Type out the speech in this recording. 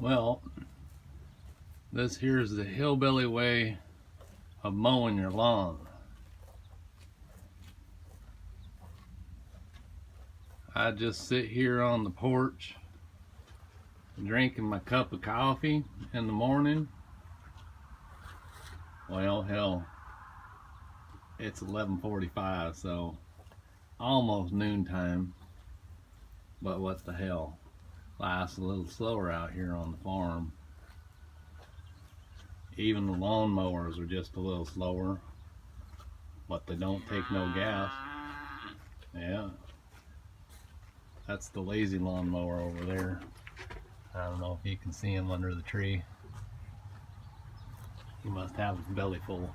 Well, this here's the hillbilly way of mowing your lawn. I just sit here on the porch drinking my cup of coffee in the morning. Well, hell, it's 11:45, so almost noontime, but what the hell, life's a little slower out here on the farm. Even the lawnmowers are just a little slower, but they don't take no gas. Yeah, that's the lazy lawnmower over there. I don't know if you can see him under the tree. He must have his belly full.